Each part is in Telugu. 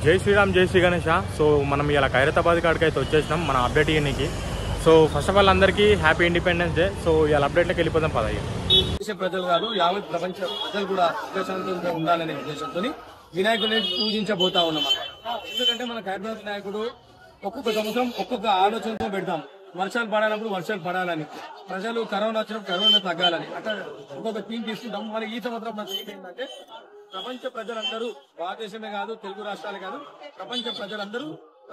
జై శ్రీరామ్, జై శ్రీ గణేష. సో మనం ఇలా ఖైరతాబాద్ కాడికి అయితే వచ్చేసినాం మన అప్డేట్ ఇవ్వడానికి. సో ఫస్ట్ ఆఫ్ ఆల్ అందరికీ హ్యాపీ ఇండిపెండెన్స్ డే. సో ఇలా అప్డేట్లోకి వెళ్ళిపోదాం పదయ్య. దేశ ప్రజలు కాదు, యావత్ ప్రపంచ ప్రజలు కూడా ప్రశాంతంగా ఉండాలనే ఉద్దేశంతో వినాయకుడిని పూజించబోతా ఉన్నాం. ఎందుకంటే మన ఖైరతాబాద్ వినాయకుడు ఒక్కొక్క సంవత్సరం ఒక్కొక్క ఆలోచనతో పెడతాం. వర్షాలు పడాలప్పుడు వర్షాలు పడాలని, ప్రజలు కరోనా వచ్చినప్పుడు కరోనా తగ్గాలని, అట్లా ఒక్కొక్క థీమ్ తీసుకుంటాం. మన ఈ సంవత్సరం మన థీమ్ ఏంటంటే ప్రపంచ ప్రజలందరూ, భారతదేశమే కాదు తెలుగు రాష్ట్రాలే కాదు ప్రపంచ ప్రజలందరూ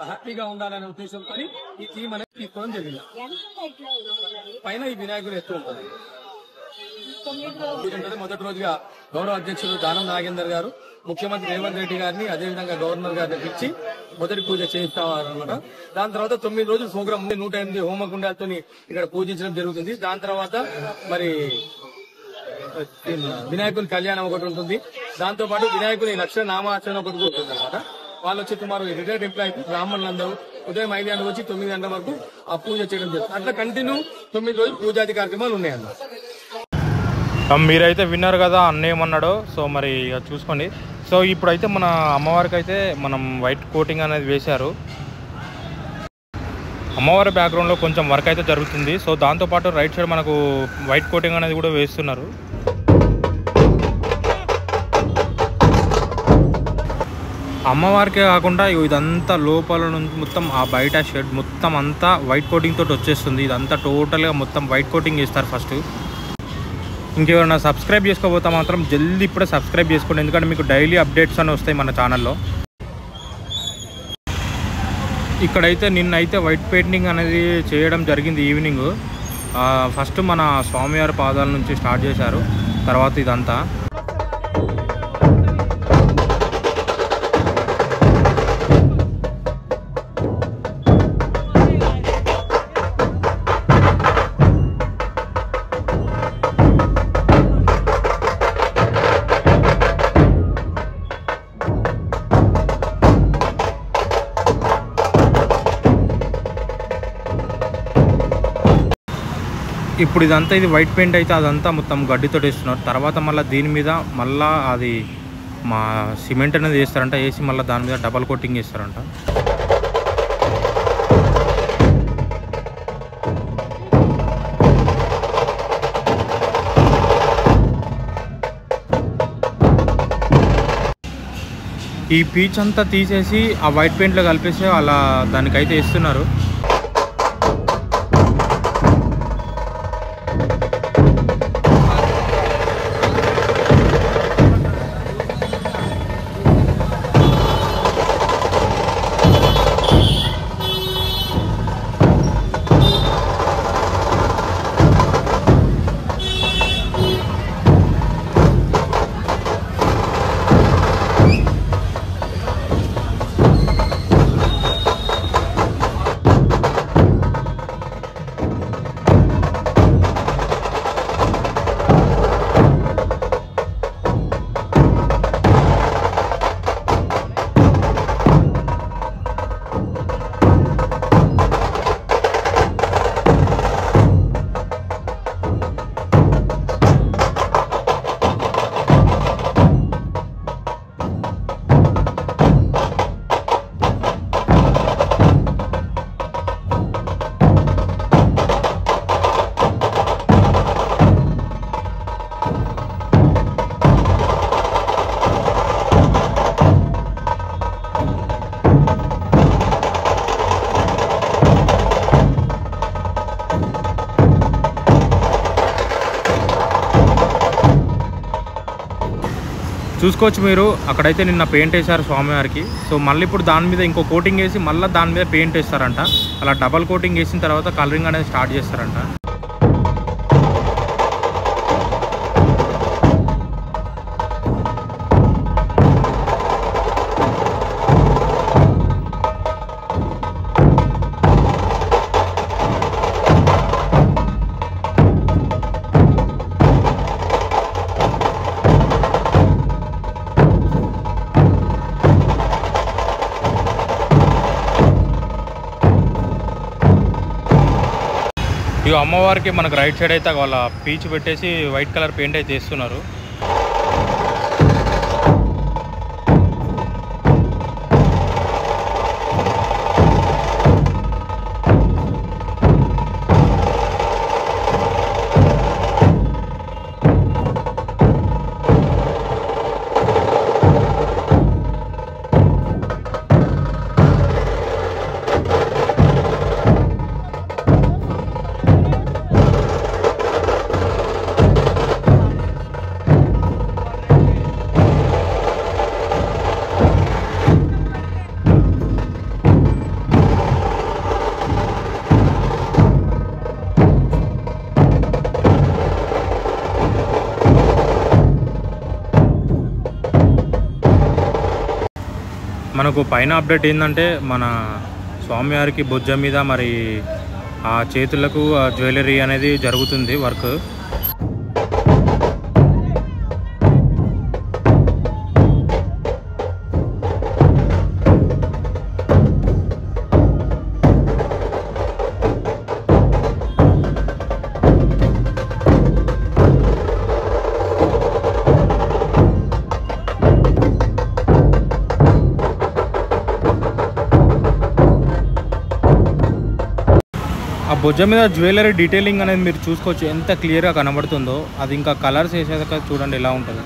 హ్యాపీగా ఉండాలనే ఉద్దేశంతో ఈ థీమ్ అనేది తీసుకోవడం జరిగింది. పైన ఈ వినాయకుడు ఎత్తు ఉంటుంది. మొదటి రోజుగా గౌరవ అధ్యక్షుడు దానం నాగేందర్ గారు ముఖ్యమంత్రి రేవంత్ రెడ్డి గారిని అదేవిధంగా గవర్నర్ గారిని పిలిచి మొదటి పూజ చేయిస్తామన్నమాట. దాని తర్వాత 9 రోజులు ప్రోగ్రామ్ ఉంది. 108 హోమగుండాలతో ఇక్కడ పూజించడం జరుగుతుంది. దాని తర్వాత మరి వినాయకుని కళ్యాణం ఒకటి ఉంటుంది. దాంతో పాటు వినాయకుని లక్ష నామాచరణ ఒకటి ఉంటుంది అనమాట. వాళ్ళు వచ్చి టుమారో రిటైర్డ్ ఎంప్లాయీ బ్రాహ్మణులందరూ ఉదయం 5 గంటల వచ్చి 9 గంటల వరకు ఆ పూజ చేయడం జరుగుతుంది. అట్లా కంటిన్యూ 9 రోజులు పూజాది కార్యక్రమాలు ఉన్నాయన్నమాట. మీరైతే విన్నారు కదా అన్న ఏమన్నాడో. సో మరి చూసుకోండి. సో ఇప్పుడైతే మన అమ్మవారికి అయితే మనం వైట్ కోటింగ్ అనేది వేశారు. అమ్మవారి బ్యాక్గ్రౌండ్లో కొంచెం వర్క్ అయితే జరుగుతుంది. సో దాంతోపాటు రైట్ సైడ్ మనకు వైట్ కోటింగ్ అనేది కూడా వేస్తున్నారు. అమ్మవారికే కాకుండా ఇదంతా లోపల నుంచి మొత్తం ఆ బయట షెడ్ మొత్తం అంతా వైట్ కోటింగ్ తోటి వచ్చేస్తుంది. ఇదంతా టోటల్గా మొత్తం వైట్ కోటింగ్ వేస్తారు ఫస్ట్. ఇంకెవరైనా సబ్స్క్రైబ్ చేసుకోబోతా మాత్రం జల్దీ ఇప్పుడే సబ్స్క్రైబ్ చేసుకోండి. ఎందుకంటే మీకు డైలీ అప్డేట్స్ అని వస్తాయి మన ఛానల్లో. ఇక్కడైతే నిన్నైతే వైట్ పెయింటింగ్ అనేది చేయడం జరిగింది ఈవినింగ్. ఫస్ట్ మన స్వామివారి పాదాల నుంచి స్టార్ట్ చేశారు. తర్వాత ఇదంతా ఇప్పుడు ఇదంతా ఇది వైట్ పెయింట్ అయితే అదంతా మొత్తం గడ్డితో వేస్తున్నారు. తర్వాత మళ్ళీ దీని మీద మళ్ళీ అది మా సిమెంట్ అనేది వేస్తారంట. వేసి మళ్ళీ దాని మీద డబల్ కోటింగ్ వేస్తారంట. ఈ పీచ్ అంతా తీసేసి ఆ వైట్ పెయింట్లో కలిపేసి అలా దానికైతే వేస్తున్నారు. చూసుకోవచ్చు మీరు. అక్కడైతే నిన్న పెయింట్ వేశారు స్వామివారికి. సో మళ్ళీ ఇప్పుడు దాని మీద ఇంకో కోటింగ్ వేసి మళ్ళీ దాని మీద పెయింట్ వేస్తారంట. అలా డబల్ కోటింగ్ వేసిన తర్వాత కలరింగ్ అనేది స్టార్ట్ చేస్తారంట. ఇక అమ్మవారికి మనకు రైట్ సైడ్ అయితే వాళ్ళ పీచ్ పెట్టేసి వైట్ కలర్ పెయింట్ అయితే వేస్తున్నారు. మనకు పైన అప్డేట్ ఏంటంటే మన స్వామివారికి బొజ్జ మీద మరి ఆ చేతులకు జ్యువెలరీ అనేది జరుగుతుంది వర్క్. ఆ భుజం మీద జ్యువెలరీ డీటెయిలింగ్ అనేది మీరు చూసుకోవచ్చు, ఎంత క్లియర్గా కనబడుతుందో. అది ఇంకా కలర్స్ వేసేదాకా చూడండి ఎలా ఉంటుంది.